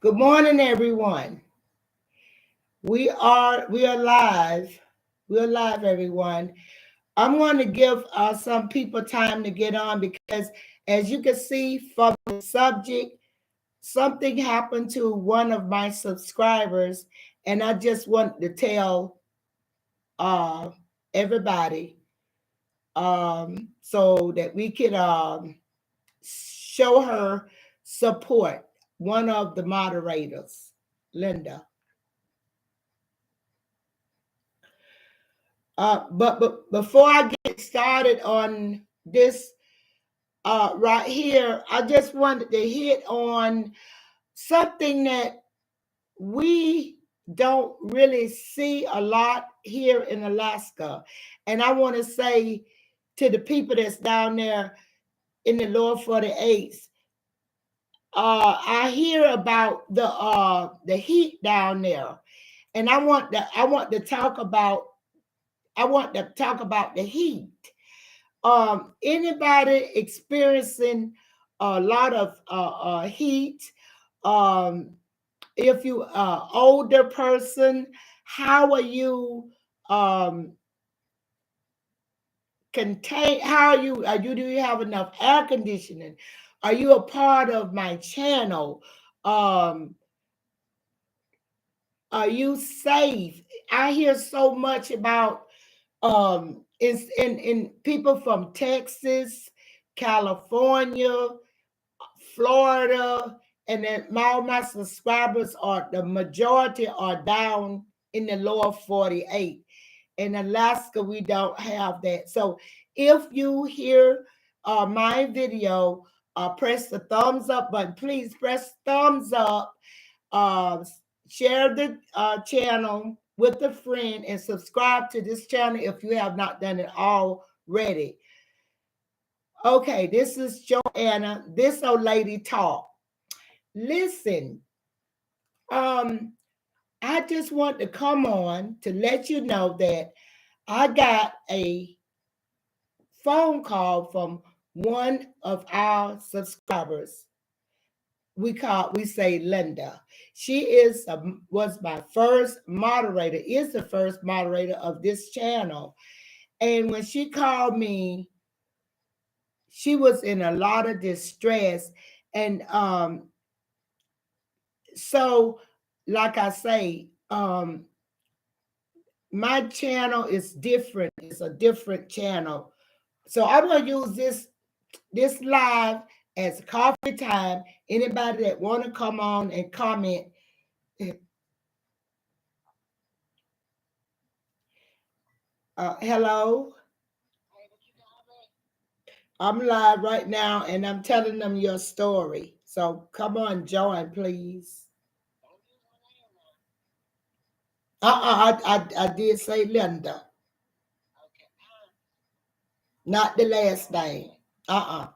Good morning, everyone. We are live. We're live, everyone. I'm going to give some people time to get on because, as you can see from the subject, something happened to one of my subscribers, and I just want to tell uh, everybody so that we can show her support. One of the moderators, Linda. But before I get started on this right here, I just wanted to hit on something that we don't really see a lot here in Alaska. And I want to say to the people that's down there in the lower 48s, I hear about the heat down there. And I want to talk about the heat. Anybody experiencing a lot of heat? If you older person, how are you contain? How are you? Do you have enough air conditioning? Are you a part of my channel? Um, are you safe? I hear so much about in people from Texas, California, Florida, and then all my subscribers are the majority are down in the lower 48. In Alaska, we don't have that. So if you hear my video, press the thumbs up button. Please press thumbs up. Uh, Share the channel with a friend and subscribe to this channel if you have not done it already. Okay, this is Joanna. This old lady talk. Listen, I just want to come on to let you know that I got a phone call from one of our subscribers. We say Linda. She was my first moderator, is the first moderator of this channel. And when she called me, she was in a lot of distress. And so, like I say, my channel is different. It's a different channel. So I'm gonna use this live as coffee time. Anybody that want to come on and comment. Hello. I'm live right now and I'm telling them your story. So come on, join, please. I did say Linda. Not the last name. Uh-uh.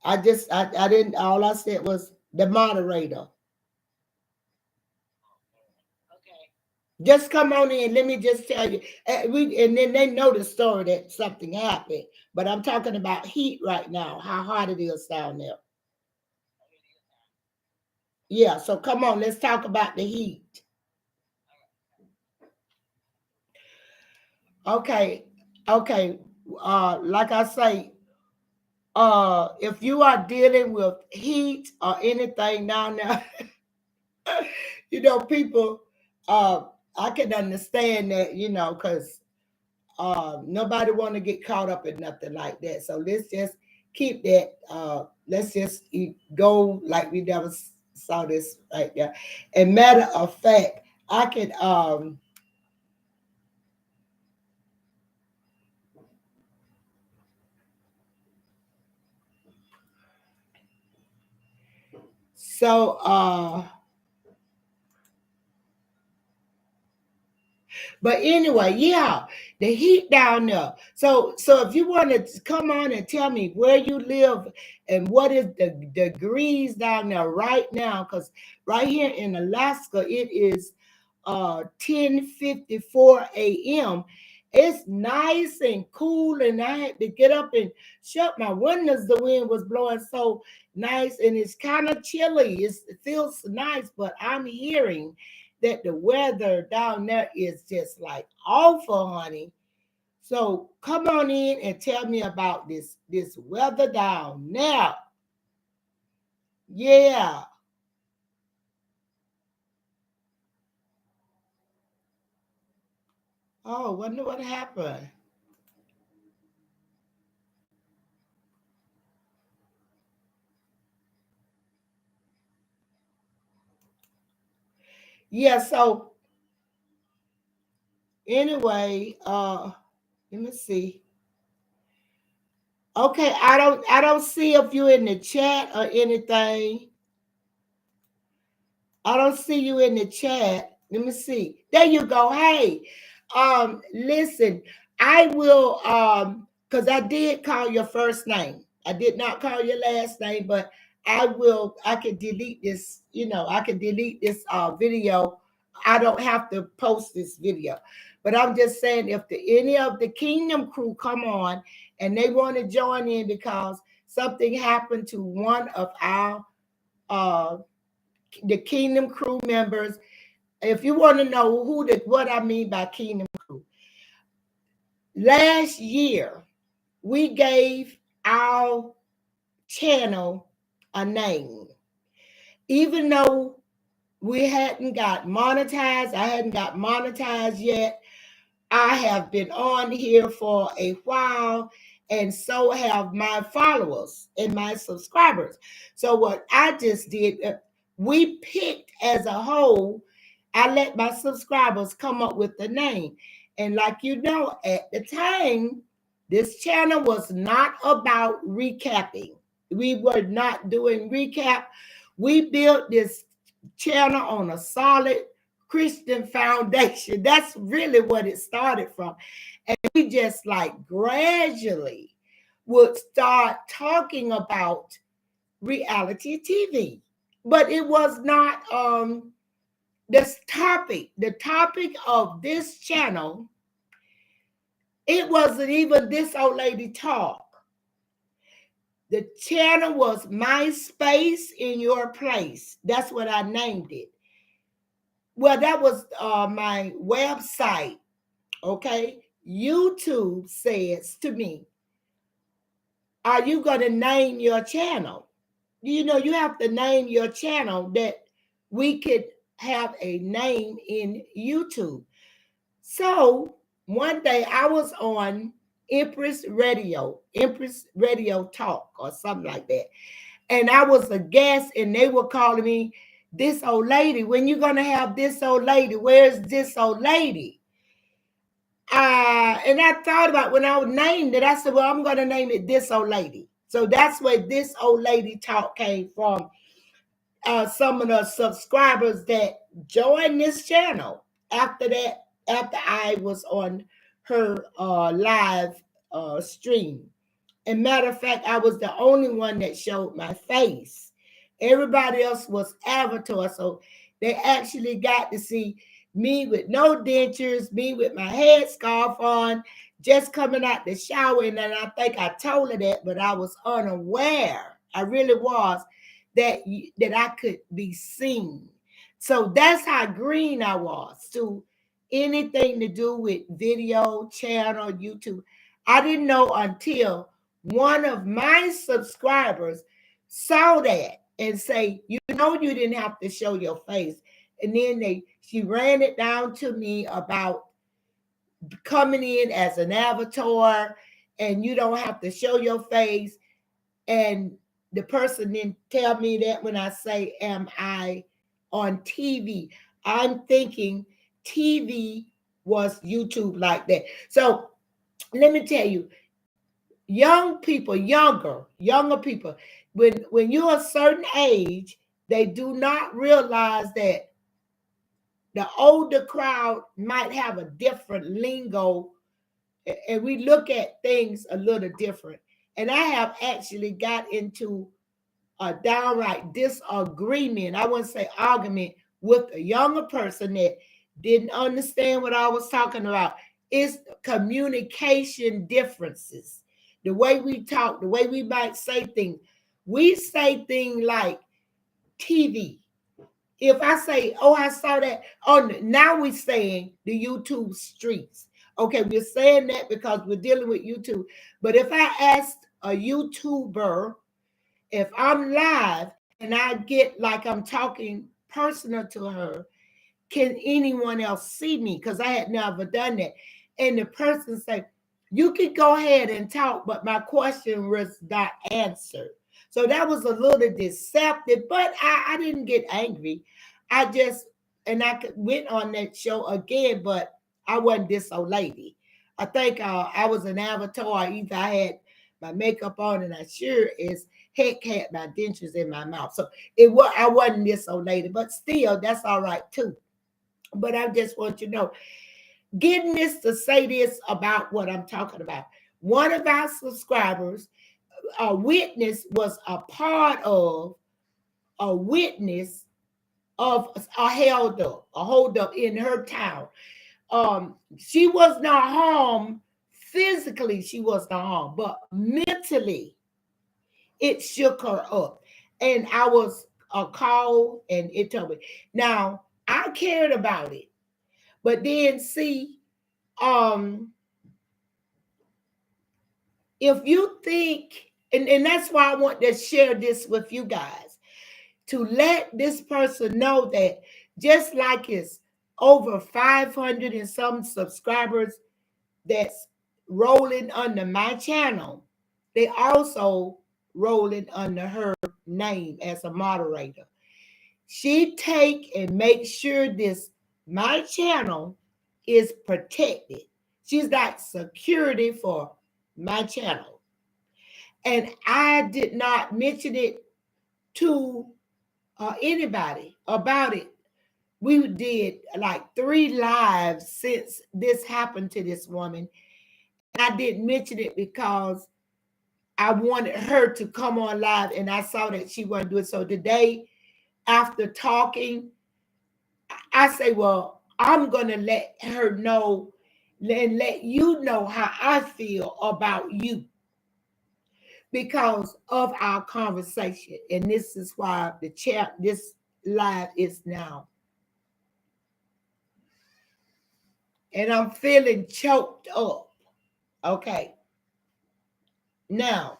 I didn't, all I said was the moderator. Just come on in. Let me just tell you. And then they know the story that something happened. But I'm talking about heat right now, how hot it is down there. Yeah, so come on, let's talk about the heat. Okay, okay. Like I say, if you are dealing with heat or anything down there, people, I can understand that, because nobody want to get caught up in nothing like that. So let's just keep that. Let's just go like we never saw this right there. And matter of fact, I can so but anyway, yeah, the heat down there. So if you want to come on and tell me where you live and what is the degrees down there right now, because right here in Alaska it is 10:54 a.m. It's nice and cool, and I had to get up and shut my windows. The wind was blowing so nice, and it's kind of chilly. It feels nice, but I'm hearing that the weather down there is just like awful, honey. So come on in and tell me about this weather down there. Yeah. Oh, wonder what happened. Yeah. So anyway, let me see. Okay, I don't see if you in the chat or anything. I don't see you in the chat. Let me see. There you go. Hey, listen, I will because I did call your first name. I did not call your last name, but I can delete this, I can delete this video. I don't have to post this video. But I'm just saying if any of the Kingdom crew come on and they want to join in because something happened to one of our uh the Kingdom crew members. If you want to know what I mean by Kingdom crew, last year we gave our channel a name, even though we hadn't got monetized. I hadn't got monetized yet. I have been on here for a while, and so have my followers and my subscribers. So, what I just did, we picked as a whole, I let my subscribers come up with the name. And, like at the time, this channel was not about recapping. We were not doing recap. We built this channel on a solid Christian foundation. That's really what it started from. And we just like gradually would start talking about reality TV. But it was not this topic. The topic of this channel, it wasn't even This Old Lady Talk. The channel was My Space in Your Place. That's what I named it. Well, that was my website. Okay. YouTube says to me, are you going to name your channel? You have to name your channel that we could have a name in YouTube. So one day I was on Empress Radio Talk or something like that. And I was a guest and they were calling me This Old Lady. When you going to have This Old Lady? Where's This Old Lady? And I thought about when I named it, I said, well, I'm going to name it This Old Lady. So that's where This Old Lady Talk came from. Some of the subscribers that joined this channel after that, after I was on her live stream. And matter of fact, I was the only one that showed my face. Everybody else was avatar. So they actually got to see me with no dentures, me with my headscarf on, just coming out the shower. And then I think I told her that, but I was unaware. I really was that I could be seen. So that's how green I was to anything to do with video, channel, YouTube. I didn't know until one of my subscribers saw that and say, you didn't have to show your face. And then she ran it down to me about coming in as an avatar and you don't have to show your face. And the person didn't tell me that when I say, am I on TV? I'm thinking TV was YouTube like that. So let me tell you, younger people, when you're a certain age, they do not realize that the older crowd might have a different lingo, and we look at things a little different. And I have actually got into a downright disagreement, I wouldn't say argument, with a younger person that didn't understand what I was talking about. It's communication differences. The way we talk, the way we might say things. We say things like TV. If I say, oh, I saw that on now we're saying the YouTube streets. Okay, we're saying that because we're dealing with YouTube. But if I asked a YouTuber, if I'm live and I get like I'm talking personal to her, can anyone else see me? Because I had never done that. And the person said, you could go ahead and talk, but my question was not answered. So that was a little deceptive, but I didn't get angry. I just, and went on that show again, but I wasn't this old lady. I think I was an avatar. Either I had my makeup on and I sure is heck had my dentures in my mouth. So I wasn't this old lady, but still, that's all right too. But I just want you to know, getting this to say this about what I'm talking about. One of our subscribers, a witness, was a part of a witness of a hold up in her town. She was not harmed physically, she was not harmed, but mentally, it shook her up. And I was a call, and it told me. Now I cared about it. But then see, um, if you think, and that's why I want to share this with you guys, to let this person know that just like it's over 500 and some subscribers that's rolling under my channel, they also rolling under her name as a moderator. She take and make sure this my channel is protected. She's like security for my channel. And I did not mention it to anybody about it. We did like 3 lives since this happened to this woman. And I didn't mention it because I wanted her to come on live, and I saw that she wasn't doing so. Today, after talking, I say, well, I'm going to let her know and let you know how I feel about you because of our conversation. And this is why this live is now. And I'm feeling choked up. Okay. Now,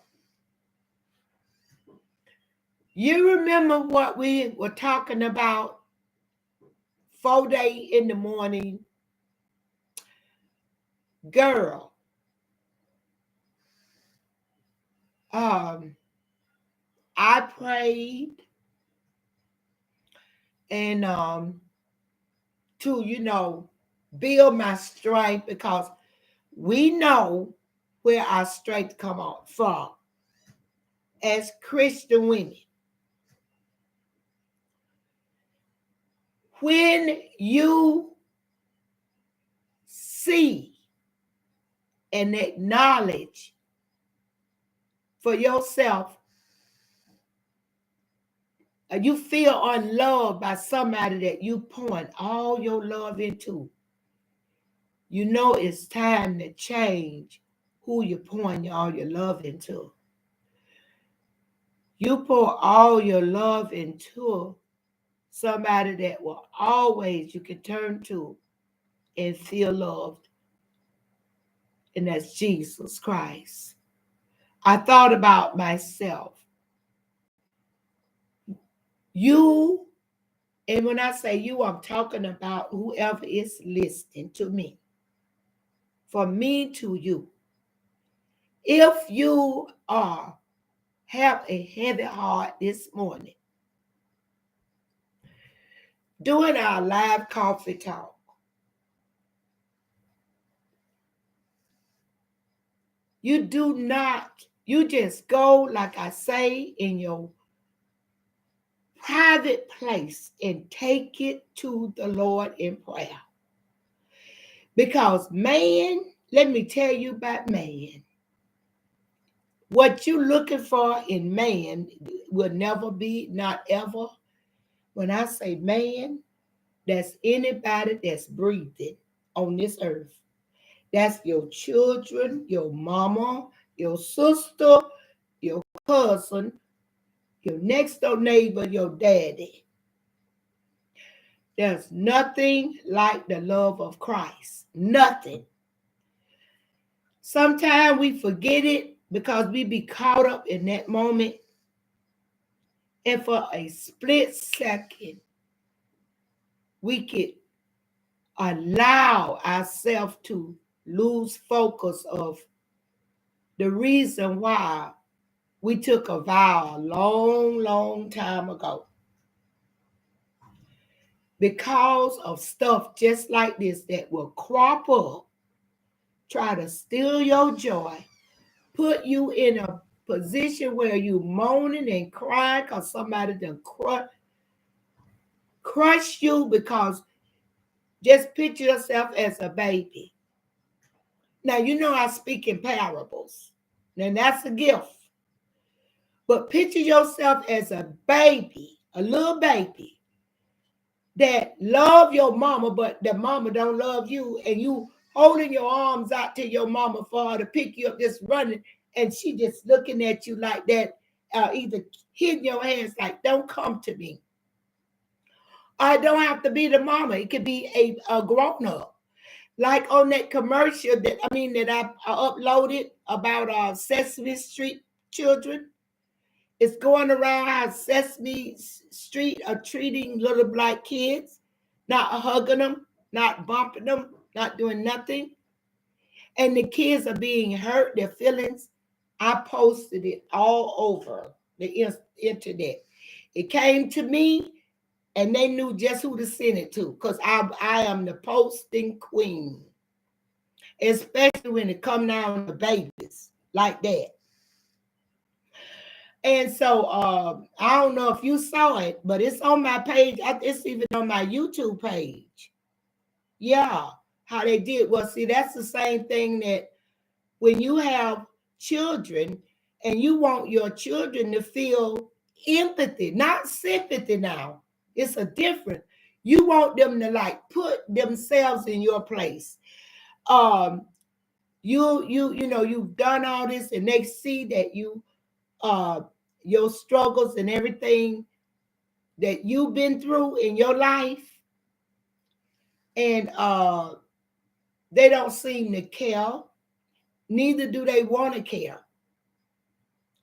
you remember what we were talking about 4 day in the morning? Girl, I prayed and to build my strength, because we know where our strength come on from as Christian women. When you see and acknowledge for yourself, you feel unloved by somebody that you point all your love into, you know it's time to change who you pouring all your love into. You pour all your love into somebody that will always you can turn to and feel loved, and that's Jesus Christ. I thought about myself. You, and when I say you, I'm talking about whoever is listening to me. From me to you. If you have a heavy heart this morning, during our live coffee talk, you just go, like I say, in your private place and take it to the Lord in prayer. Because man, let me tell you about man. What you're looking for in man will never be, not ever. When I say man, that's anybody that's breathing on this earth. That's your children, your mama, your sister, your cousin, your next door neighbor, your daddy. There's nothing like the love of Christ. Nothing. Sometimes we forget it because we be caught up in that moment. And for a split second, we could allow ourselves to lose focus of the reason why we took a vow a long, long time ago. Because of stuff just like this that will crop up, try to steal your joy, put you in a position where you moaning and crying because somebody done crush you, because just picture yourself as a baby. Now, you know I speak in parables. Now, that's a gift. But picture yourself as a baby, a little baby, that love your mama, but the mama don't love you, and you holding your arms out to your mama for her to pick you up, just running, and she just looking at you like that, either hitting your hands like, don't come to me. Or it don't have to be the mama. It could be a grown-up. Like on that commercial that I uploaded about Sesame Street children. It's going around how Sesame Street are treating little black kids, not hugging them, not bumping them, not doing nothing. And the kids are being hurt, their feelings. I posted it all over the internet. It came to me, and they knew just who to send it to, because I am the posting queen, especially when it come down to babies like that. And so I don't know if you saw it, but it's on my page. It's even on my YouTube page. Yeah, how they did. Well, see, that's the same thing that when you have children and you want your children to feel empathy, not sympathy now. It's a different. You want them to like put themselves in your place. Um, you've done all this, and they see that uh your struggles and everything that you've been through in your life, and they don't seem to care, neither do they want to care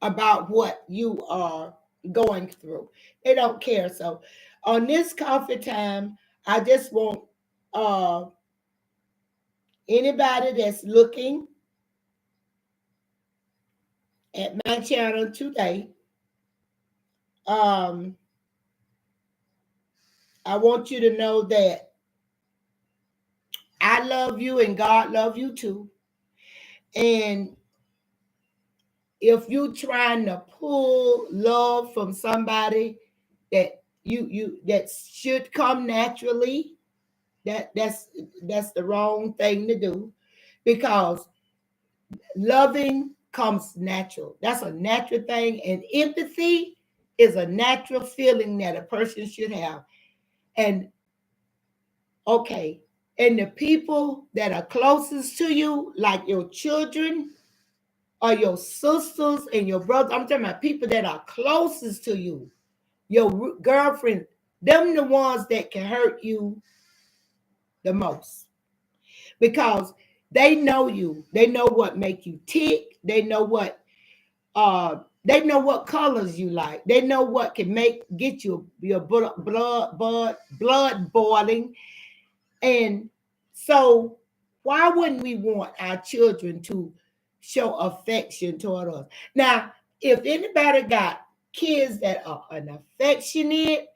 about what you are going through. They don't care. So on this coffee time, I just want uh anybody that's looking at my channel today, um I want you to know that I love you and God love you too. And if you trying to pull love from somebody that you that should come naturally, that's the wrong thing to do, because loving comes natural. That's a natural thing, and empathy is a natural feeling that a person should have. And okay, and the people that are closest to you, like your children or your sisters and your brothers, I'm talking about people that are closest to you, your girlfriend, them the ones that can hurt you the most, because they know you. They know what make you tick. They know what colors you like. They know what can get your blood boiling. And so why wouldn't we want our children to show affection toward us? Now, if anybody got kids that are an affectionate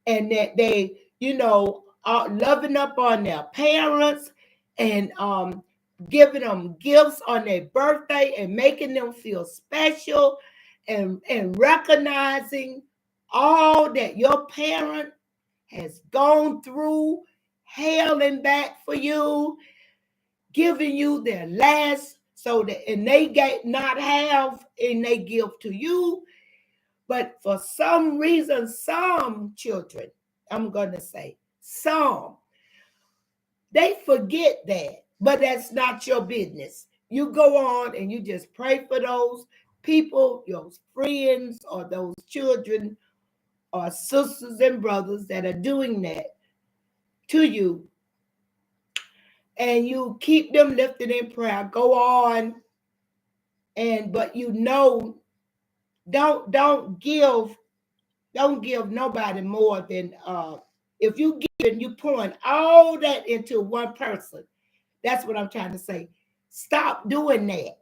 and that they, are loving up on their parents, and giving them gifts on their birthday and making them feel special, and recognizing all that your parent has gone through hell and back for you, giving you their last, so that, and they get not have, and they give to you. But for some reason, some children, I'm going to say some, they forget that. but that's not your business. You go on and you just pray for those people, your friends, or those children, or sisters and brothers that are doing that to you, and you keep them lifted in prayer. Go on, and but don't give nobody more than if you give and you pouring all that into one person. That's what I'm trying to say. Stop doing that.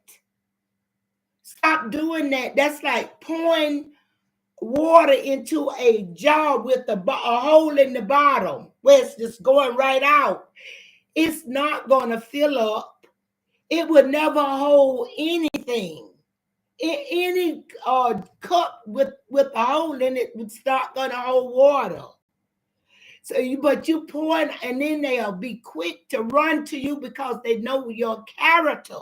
Stop doing that. That's like pouring water into a jar with a hole in the bottom where it's just going right out. It's not going to fill up. It would never hold anything. Any cup with a hole in it would start going to hold water. So but you pour it, and then they'll be quick to run to you because they know your character.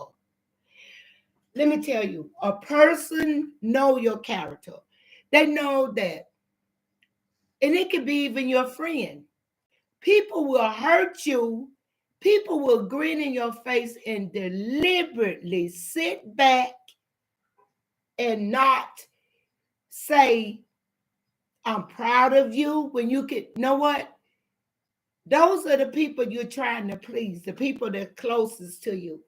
Let me tell you, a person know your character. They know that, and it could be even your friend. People will hurt you. People will grin in your face and deliberately sit back and not say, I'm proud of you, when you could, you know what? Those are the people you're trying to please, the people that are closest to you.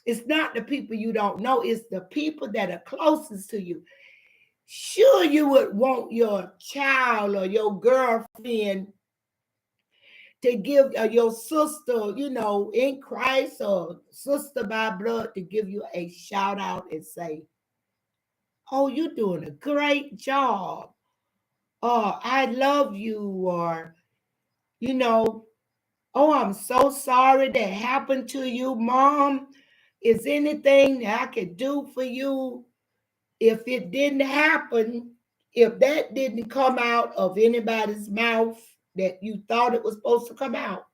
It's not the people you don't know, it's the people that are closest to you. Sure, you would want your child or your girlfriend to give your sister, in Christ, or sister by blood, to give you a shout out and say, oh, you're doing a great job. Or I love you. Or, oh, I'm so sorry that happened to you, Mom. Is anything that I could do for you? If it didn't happen, if that didn't come out of anybody's mouth that you thought it was supposed to come out,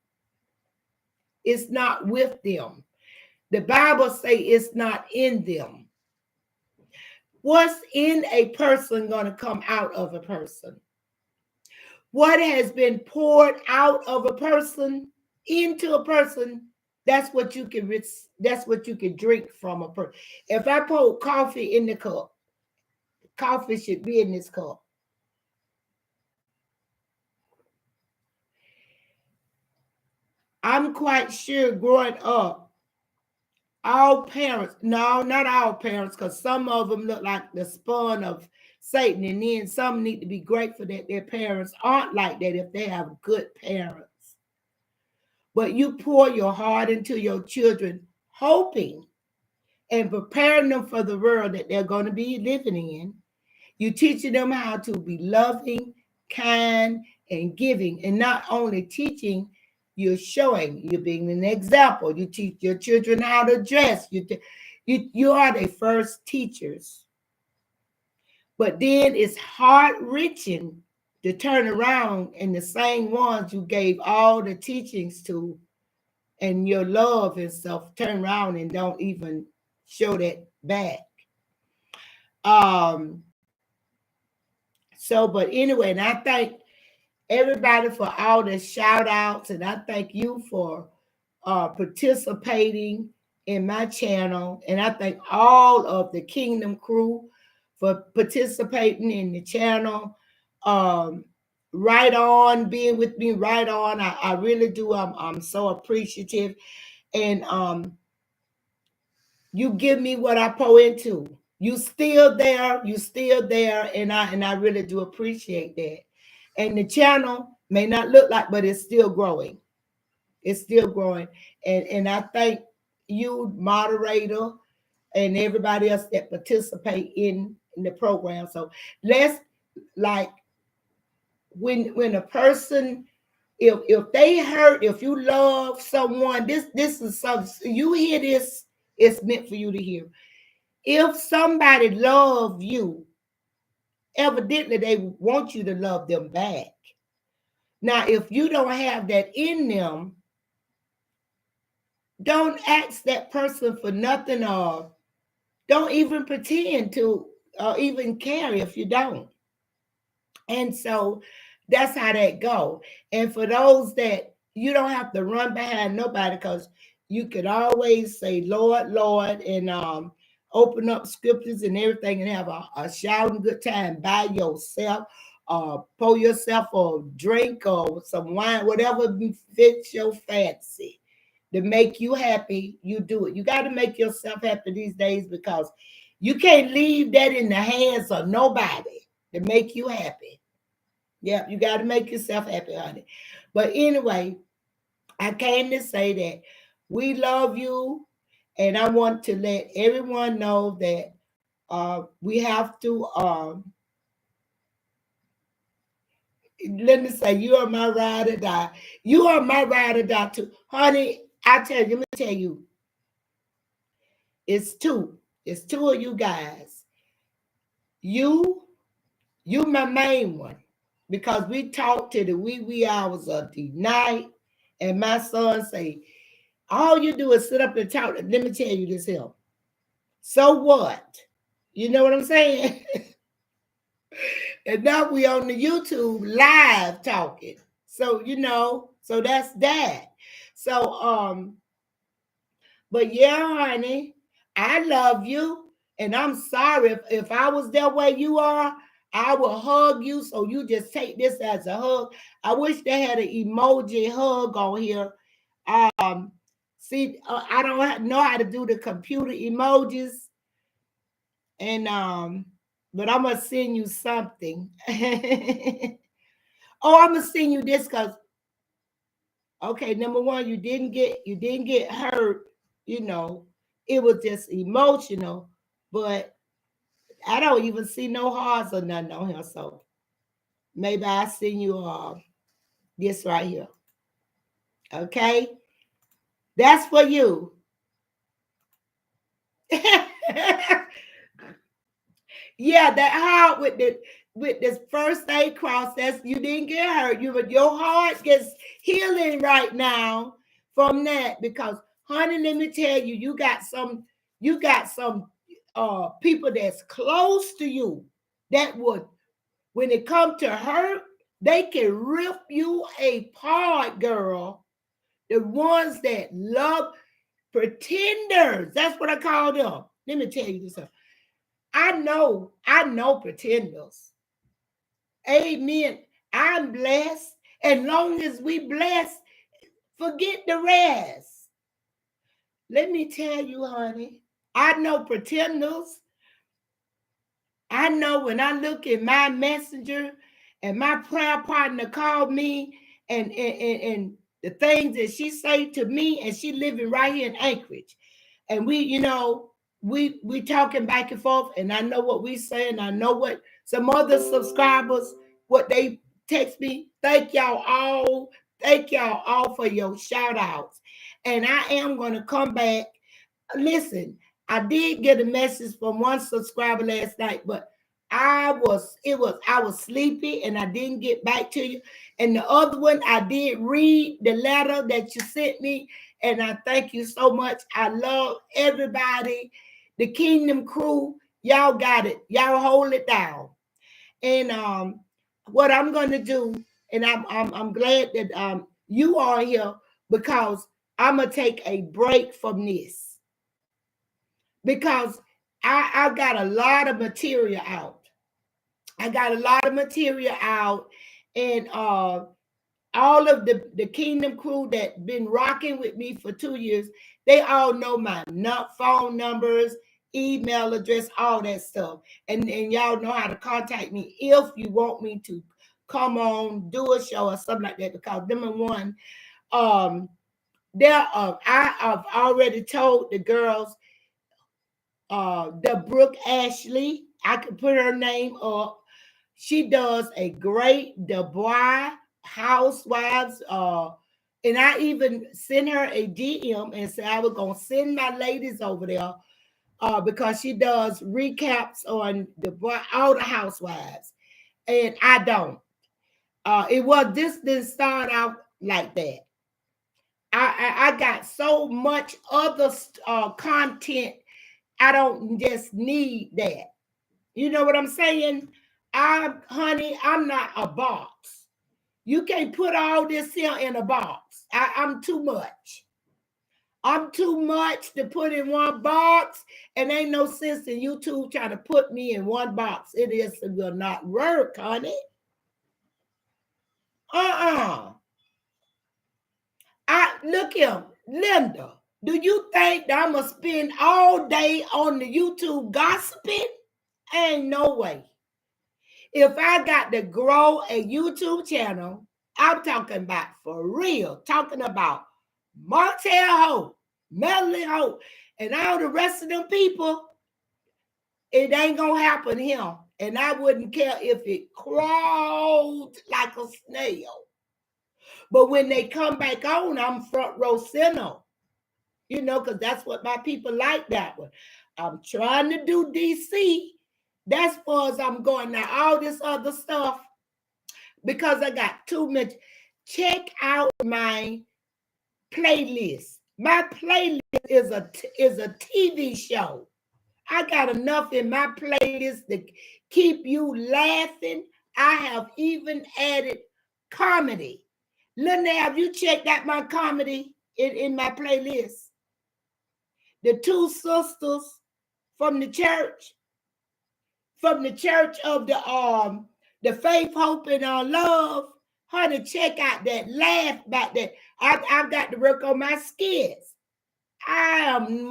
it's not with them. The Bible say it's not in them. What's in a person going to come out of a person? What has been poured out of a person into a person, that's what you can drink from a person. If I pour coffee in the cup, coffee should be in this cup. I'm quite sure growing up, all parents, no, not all parents, because some of them look like the spawn of Satan, and then some need to be grateful that their parents aren't like that if they have good parents. But you pour your heart into your children, hoping and preparing them for the world that they're going to be living in. You teaching them how to be loving, kind, and giving. And not only teaching, you're showing, you're being an example. You teach your children how to dress. You are their first teachers. But then it's heart-wrenching to turn around and the same ones you gave all the teachings to and your love and stuff, turn around and don't even show that back. But anyway, and I thank everybody for all the shout outs, and I thank you for participating in my channel, and I thank all of the Kingdom crew for participating in the channel. Right on, being with me, right on. I really do. I'm so appreciative, and you give me what I pour into. You still there, and I really do appreciate that. And the channel may not look like, but it's still growing. It's still growing. And I thank you, moderator, and everybody else that participate in the program. So let's, like, when a person, if they hurt, if you love someone, this is something you hear this, it's meant for you to hear. If somebody loves you, evidently they want you to love them back. Now, if you don't have that in them, don't ask that person for nothing, or don't even pretend to even care if you don't. And so that's how that go. And for those that, you don't have to run behind nobody, because you could always say, Lord, Lord, and open up scriptures and everything and have a shouting good time by yourself. Pour yourself a drink or some wine, whatever fits your fancy to make you happy, you do it. You got to make yourself happy these days because you can't leave that in the hands of nobody to make you happy. Yeah, you got to make yourself happy, honey. But anyway, I came to say that we love you, and I want to let everyone know that we have to. Let me say, you are my ride or die. You are my ride or die too, honey. I tell you, let me tell you, it's two. It's two of you guys. You, you my main one, because we talk to the wee hours of the night, and my son say, all you do is sit up and talk. Let me tell you this here. So what? You know what I'm saying? And now we on the YouTube live talking. So so that's that. So but yeah, honey, I love you. And I'm sorry if I was that way you are, I will hug you. So you just take this as a hug. I wish they had an emoji hug on here. Um, See, I don't know how to do the computer emojis, and but I'm gonna send you something. Oh, I'm gonna send you this because okay, number one, you didn't get hurt. You know, it was just emotional, but I don't even see no hearts or nothing on here. So maybe I send you this right here. Okay, that's for you. Yeah, that heart with this first aid cross. That's you didn't get hurt. Your heart gets healing right now from that because, honey, let me tell you, you got some people that's close to you that would, when it comes to hurt, they can rip you apart, girl. The ones that love pretenders. That's what I call them. Let me tell you this. I know pretenders. Amen. I'm blessed. As long as we blessed, forget the rest. Let me tell you, honey, I know pretenders. I know when I look at my messenger and my prayer partner called me and the things that she say to me, and she living right here in Anchorage. And we talking back and forth, and I know what we saying. I know what some other subscribers, what they text me. Thank y'all all for your shout outs. And I am gonna come back. Listen, I did get a message from one subscriber last night, but I was sleepy and I didn't get back to you. And the other one, I did read the letter that you sent me, and I thank you so much. I love everybody. The Kingdom crew, y'all got it. Y'all hold it down. And what I'm gonna do, and I'm glad that you are here because I'm gonna take a break from this because I got a lot of material out. I got a lot of material out, and all of the Kingdom crew that been rocking with me for 2 years, they all know my phone numbers, email address, all that stuff. And y'all know how to contact me if you want me to come on, do a show or something like that. Because number one, um, I have already told the girls, the Brooke Ashley, I could put her name up. She does a great Dubois housewives. And I even sent her a DM and said I was gonna send my ladies over there because she does recaps on all the housewives. And I don't. It was this didn't start out like that. I got so much other content. I don't just need that. You know what I'm saying? Honey, I'm not a box. You can't put all this here in a box. I'm too much. I'm too much to put in one box, and ain't no sense in YouTube trying to put me in one box. It will not work, honey. I look here, Linda. Do you think that I'm gonna spend all day on the YouTube gossiping? Ain't no way. If I got to grow a YouTube channel, I'm talking about for real, talking about Martell Hope, Melanie Hope, and all the rest of them people, it ain't gonna happen here. And I wouldn't care if it crawled like a snail. But when they come back on, I'm front row center. You know, because that's what my people like that one. I'm trying to do DC. That's far as I'm going now. All this other stuff, because I got too much. Check out my playlist. My playlist is a TV show. I got enough in my playlist to keep you laughing. I have even added comedy. Linda, have you checked out my comedy in my playlist? The two sisters from the church of the faith, hope, and love. Honey, check out that laugh about that. I've got to work on my skits. I'm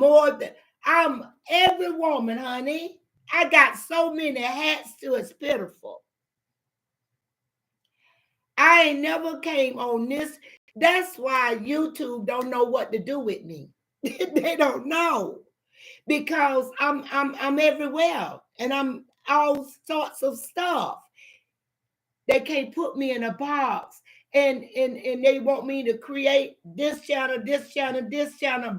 every woman, honey. I got so many hats to it's pitiful. I ain't never came on this. That's why YouTube don't know what to do with me. They don't know. Because I'm everywhere and I'm all sorts of stuff. They can't put me in a box and they want me to create this channel,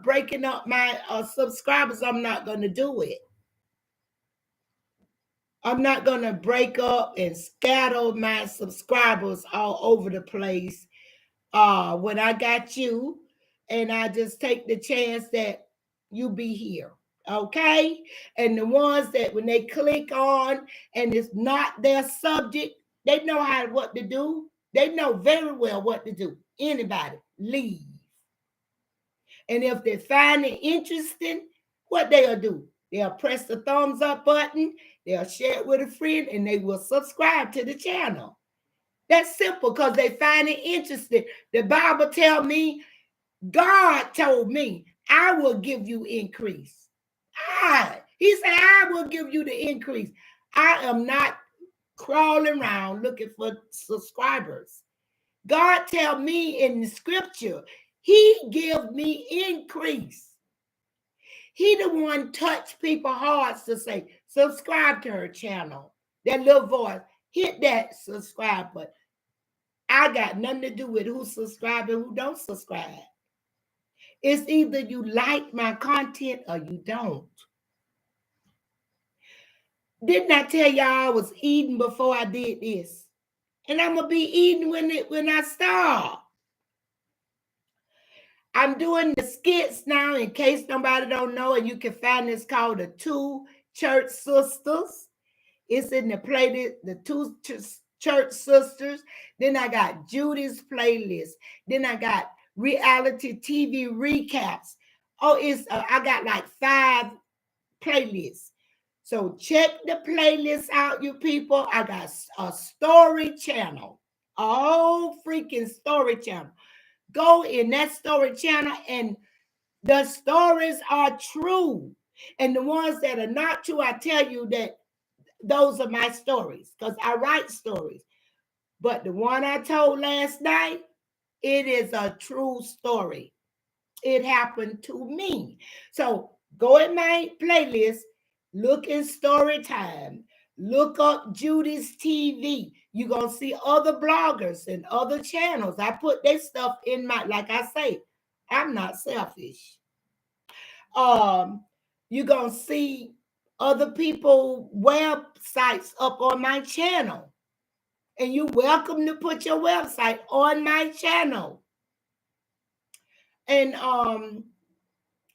breaking up my subscribers. I'm not going to do it. I'm not going to break up and scatter my subscribers all over the place. When I got you, and I just take the chance that you be here. Okay? And the ones that when they click on and it's not their subject, they know what to do. They know very well what to do. Anybody, leave. And if they find it interesting, what they'll do? They'll press the thumbs up button, they'll share it with a friend, and they will subscribe to the channel. That's simple because they find it interesting. The Bible tells me, God told me, I will give you increase. He said, I will give you the increase. I am not crawling around looking for subscribers. God tell me in the scripture, he give me increase. He the one touch people's hearts to say, subscribe to her channel. That little voice, hit that subscribe button. I got nothing to do with who subscribe and who don't subscribe. It's either you like my content or you don't. Didn't I tell y'all I was eating before I did this? And I'm going to be eating when I start. I'm doing the skits now in case nobody don't know. And you can find this called The Two Church Sisters. It's in the playlist, The Two Church Sisters. Then I got Judy's playlist. Then I got reality TV recaps. I got like 5 playlists. So check the playlist out, you people. I got a story channel, all freaking story channel. Go in that story channel, and the stories are true. And the ones that are not true, I tell you that those are my stories because I write stories. But the one I told last night, it is a true story. It happened to me. So go in my playlist, look in story time, look up Judy's TV. You're going to see other bloggers and other channels. I put their stuff in my, like I say, I'm not selfish. You're going to see other people websites up on my channel. And you're welcome to put your website on my channel. And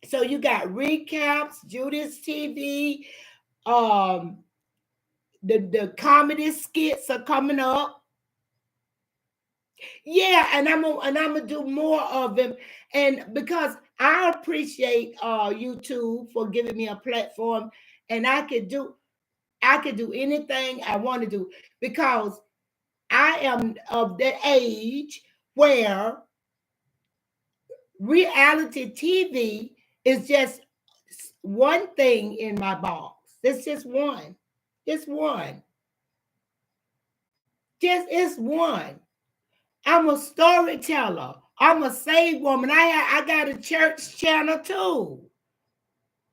so you got recaps, Judy's TV, the comedy skits are coming up. Yeah, and I'm gonna do more of them. And because I appreciate YouTube for giving me a platform, and I could do anything I want to do because I am of the age where reality TV is just one thing in my box. It's just one. It's one. Just it's one. I'm a storyteller. I'm a saved woman. I got a church channel too.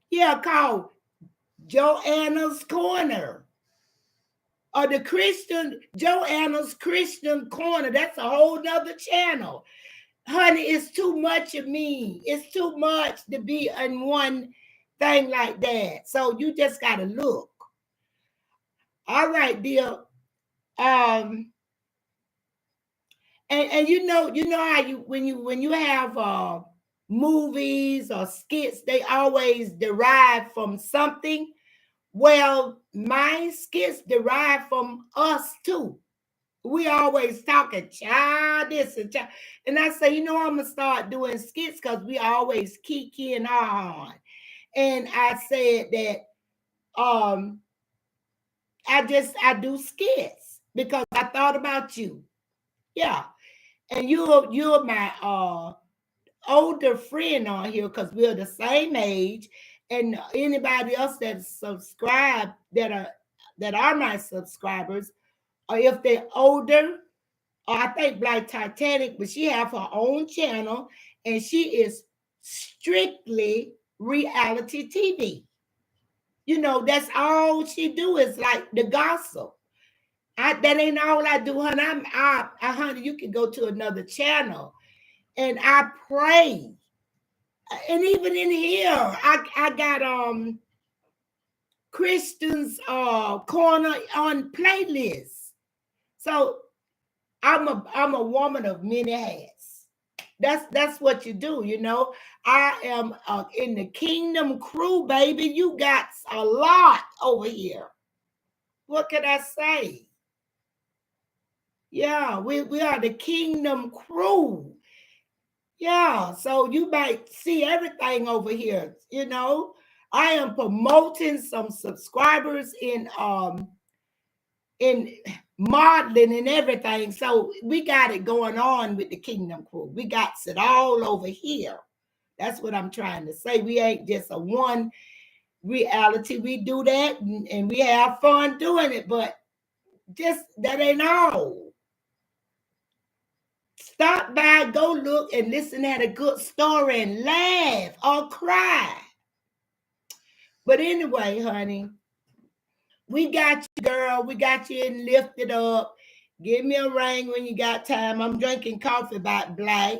Yeah, called Joanna's Corner. Or the Christian Joanna's Christian Corner. That's a whole nother channel. Honey, it's too much of me. It's too much to be in one thing like that. So you just gotta look. All right, dear. And you know how when you have movies or skits, they always derive from something. Well, my skits derive from us too. We always talking child this and child. And I say, I'm gonna start doing skits because we always kiki and on. And I said that I do skits because I thought about you. Yeah. And you're my older friend on here because we're the same age. And anybody else that subscribe that are my subscribers, or if they're older, or I think Black Titanic, but she have her own channel and she is strictly reality TV. That's all she do is like the gossip. That ain't all I do, honey. Honey, you can go to another channel and I pray. And even in here, I got Christian's corner on playlist. So I'm a woman of many hats. That's what you do, I am in the kingdom crew, baby. You got a lot over here. What can I say? Yeah, we are the kingdom crew. Yeah, so you might see everything over here. I am promoting some subscribers in modeling and everything. So we got it going on with the Kingdom Crew. We got it all over here. That's what I'm trying to say. We ain't just a one reality. We do that and we have fun doing it, but just that ain't all. Stop by, go look and listen at a good story and laugh or cry. But anyway, honey, we got you, girl. We got you and lifted up. Give me a ring when you got time. I'm drinking coffee by Black.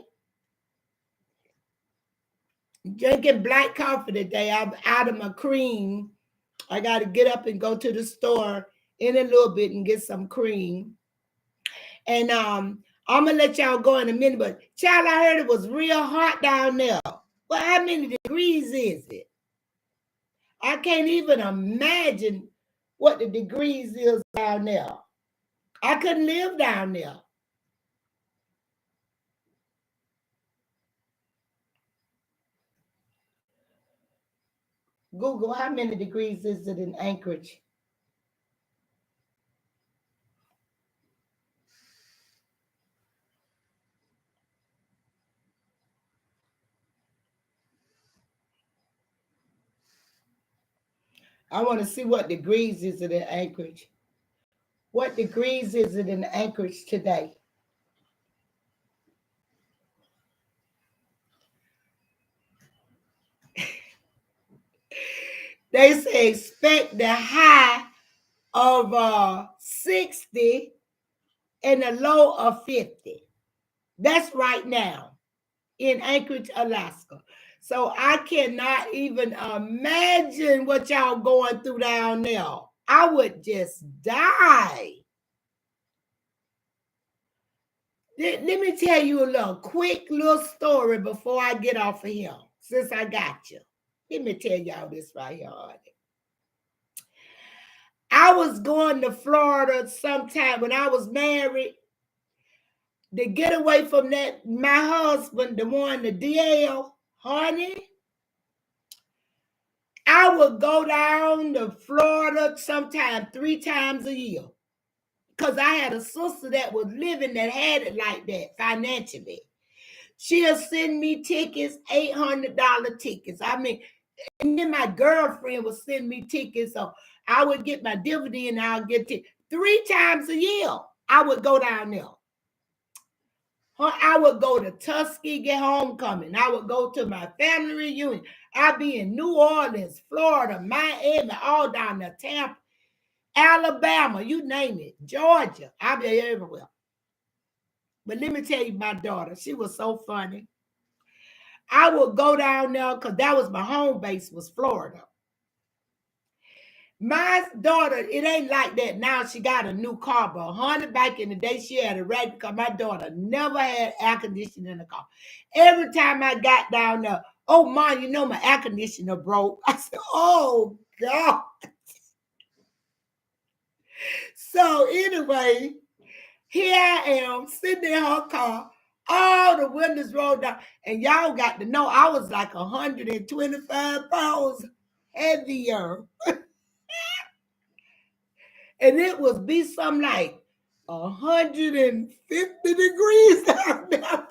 Drinking black coffee today. I'm out of my cream. I got to get up and go to the store in a little bit and get some cream. And I'm gonna let y'all go in a minute. But child, I heard it was real hot down there. Well, how many degrees is it? I can't even imagine what the degrees is down there. I couldn't live down there. Google, how many degrees is it in Anchorage? I want to see what degrees is it in Anchorage. What degrees is it in Anchorage today? They say expect the high of 60 and a low of 50. That's right now in Anchorage, Alaska. So I cannot even imagine what y'all going through down there. I would just die. Let me tell you a quick little story before I get off of here, since I got you. Let me tell y'all this right here. I was going to Florida sometime when I was married to get away from that, my husband, the one, the DL. Honey, I would go down to Florida sometime 3 times a year. Because I had a sister that was living that had it like that financially. She'll send me tickets, $800 tickets. I mean, and then my girlfriend would send me tickets. So I would get my dividend and I'll get tickets. 3 times a year, I would go down there. I would go to Tuskegee homecoming. I would go to my family reunion. I'd be in New Orleans, Florida, Miami, all down there, Tampa, Alabama, you name it, Georgia. I'd be everywhere. But let me tell you, my daughter, she was so funny. I would go down there because that was my home base, was Florida. My daughter, it ain't like that now. She got a new car, but honey, back in the day, she had a red because my daughter never had air conditioning in the car. Every time I got down there, oh, Mom, you know my air conditioner broke. I said, oh, God. So anyway, here I am sitting in her car, all the windows rolled down, and y'all got to know I was like 125 pounds heavier. And it would be something like 150 degrees down there.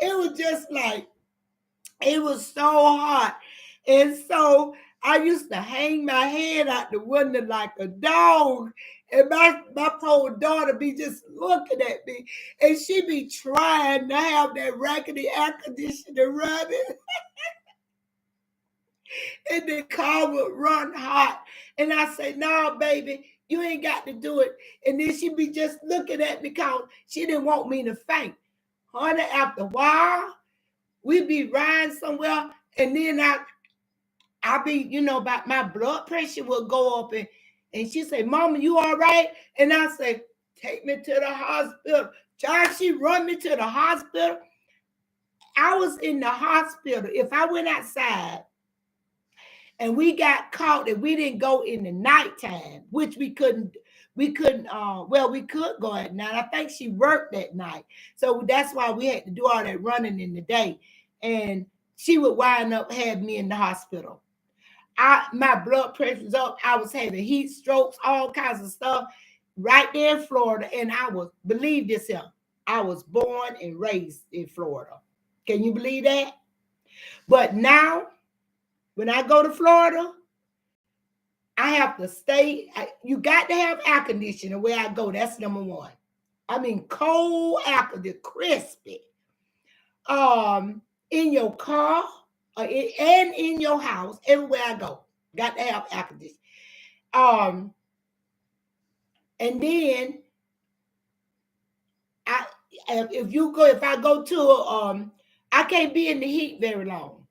It was just like, it was so hot. And so I used to hang my head out the window like a dog. And my poor daughter be just looking at me. And she be trying to have that rackety air conditioner running. And the car would run hot. And I say, no, baby, you ain't got to do it. And then she be just looking at me because she didn't want me to faint. Honey, after a while, we be riding somewhere, and then I be, about my blood pressure will go up, and she say, Mama, you all right? And I say, take me to the hospital. Child, she run me to the hospital. I was in the hospital. If I went outside and we got caught and we didn't go in the nighttime, which we couldn't, we could go at night. I think she worked that night. So that's why we had to do all that running in the day. And she would wind up having me in the hospital. My blood pressure was up. I was having heat strokes, all kinds of stuff right there in Florida. And I was, believe this here, I was born and raised in Florida. Can you believe that? But now, when I go to Florida, I have to stay. You got to have air conditioning where I go. That's number one. I mean, cold air conditioning, crispy. In your car and in your house, everywhere I go, got to have air conditioning. And then if I go to I can't be in the heat very long.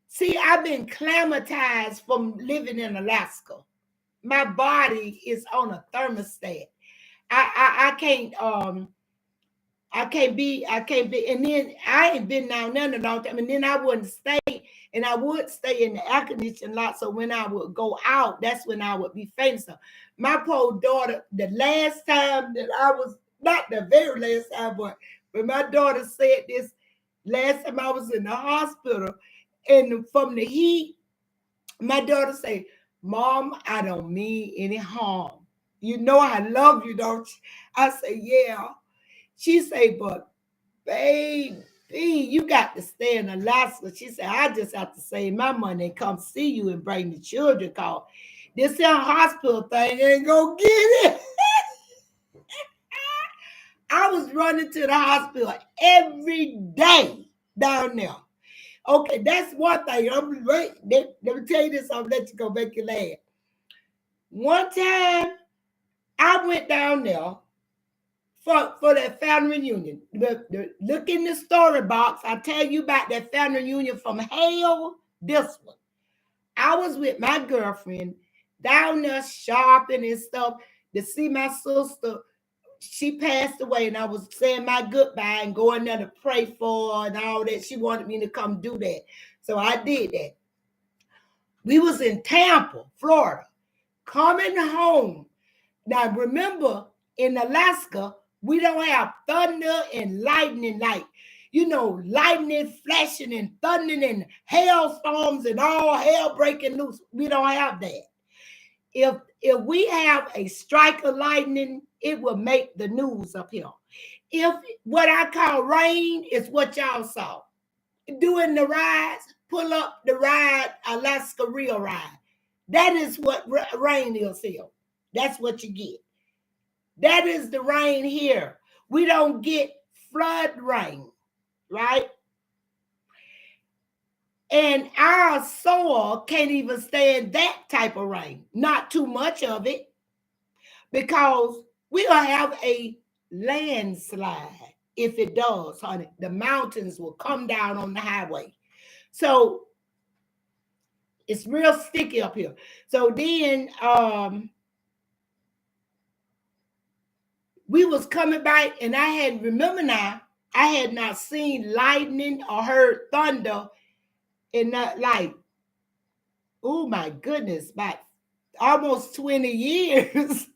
See, I've been climatized from living in Alaska. My body is on a thermostat. I can't be, and then I ain't been down there in a long time, and then I wouldn't stay, and I would stay in the air conditioning lot. So when I would go out, that's when I would be faint. So my poor daughter, the last time that I was, not the very last time, but when my daughter said this last time I was in the hospital, and from the heat, my daughter said, Mom, I don't mean any harm. You know I love you, don't you? I say, yeah. She say, but baby, you got to stay in Alaska. She said, I just have to save my money and come see you and bring the children, cause this here hospital thing ain't gonna get it. I was running to the hospital every day down there. Okay, that's one thing. Let me tell you this, I'll let you go make you laugh. One time, I went down there for that family reunion. Look in the story box. I tell you about that family reunion from hell, this one. I was with my girlfriend down there shopping and stuff to see my sister. She passed away, and I was saying my goodbye and going there to pray for her and all that. She wanted me to come do that. So I did that. We was in Tampa, Florida, coming home. Now remember, in Alaska, we don't have thunder and lightning like. lightning flashing and thundering and hailstorms and all hell breaking loose. We don't have that. If we have a strike of lightning, it will make the news up here. If what I call rain is what y'all saw doing the rides, pull up the ride, Alaska Real Ride. That is what rain is here. That's what you get. That is the rain here. We don't get flood rain, right? And our soil can't even stand that type of rain. Not too much of it, because we'll have a landslide if it does, honey. The mountains will come down on the highway. So it's real sticky up here. So then we was coming back, and I had not seen lightning or heard thunder in that, like, oh my goodness, about almost 20 years.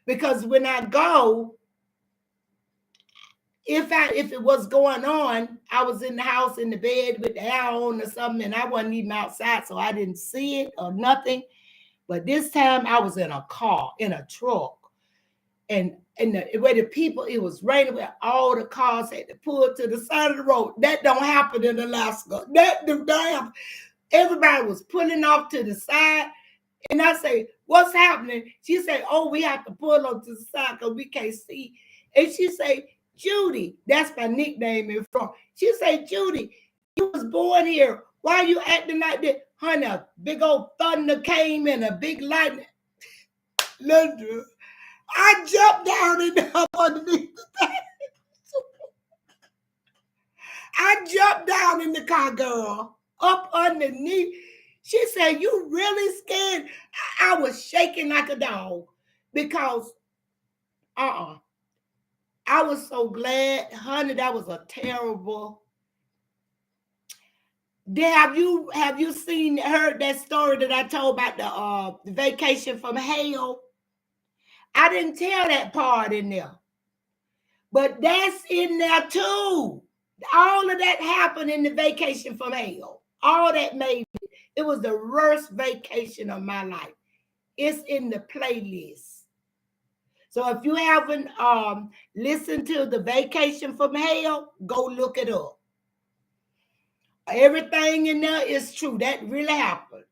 Because when I go, if it was going on, I was in the house in the bed with the air on or something, and I wasn't even outside, so I didn't see it or nothing. But this time I was in a car, in a truck, and where the people, it was raining, where all the cars had to pull to the side of the road. That don't happen in Alaska. That don't happen. Everybody was pulling off to the side. And I say, what's happening? She say, oh, we have to pull up to the side because we can't see. And she say, Judy, that's my nickname in front. She say, Judy, you was born here. Why are you acting like that? Honey, a big old thunder came and a big lightning. Linda, I jumped down and up underneath the bed. I jumped down in the car, girl, up underneath. She said, you really scared? I was shaking like a dog because, I was so glad, honey. That was a terrible. Have you heard that story that I told about the vacation from hell? I didn't tell that part in there, but that's in there too. All of that happened in the vacation from hell. All that made it was the worst vacation of my life. It's in the playlist. So if you haven't listened to the vacation from hell, go look it up. Everything in there is true. That really happened.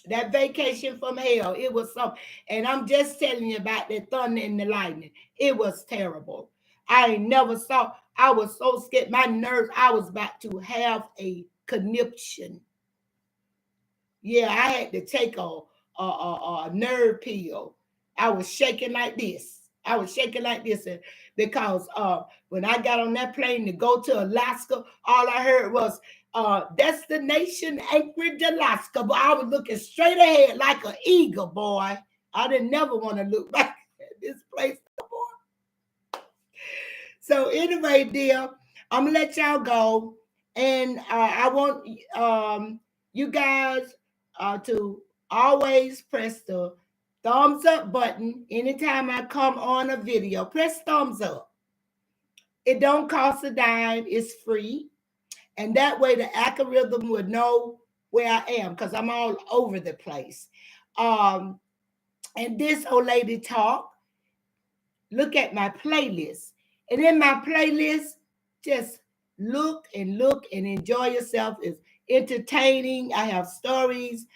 That vacation from hell, it was something. And I'm just telling you about the thunder and the lightning. It was terrible. I ain't never saw. I was so scared. My nerves, I was about to have a conniption. Yeah, I had to take a nerve pill. I was shaking like this. And because when I got on that plane to go to Alaska, all I heard was destination Anchorage, Alaska. But I was looking straight ahead like an eagle, boy. I didn't never want to look back at this place no more. So anyway, dear, I'm gonna let y'all go, and I want you guys to always press the thumbs up button anytime I come on a video. Press thumbs up. It don't cost a dime. It's free. And that way the algorithm would know where I am, because I'm all over the place. And this old lady talk, look at my playlist. And in my playlist, just look and enjoy yourself. It's entertaining. I have stories,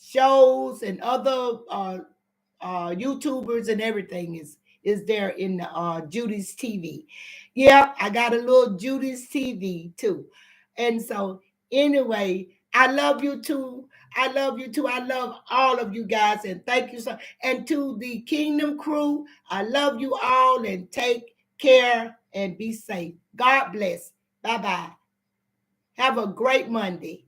shows, and other YouTubers and everything is there in Judy's TV. Yeah, I got a little Judy's TV too. And so anyway, I love you too. I love you too. I love all of you guys, and thank you so. And to the Kingdom crew, I love you all, and take care and be safe. God bless. Bye-bye. Have a great Monday.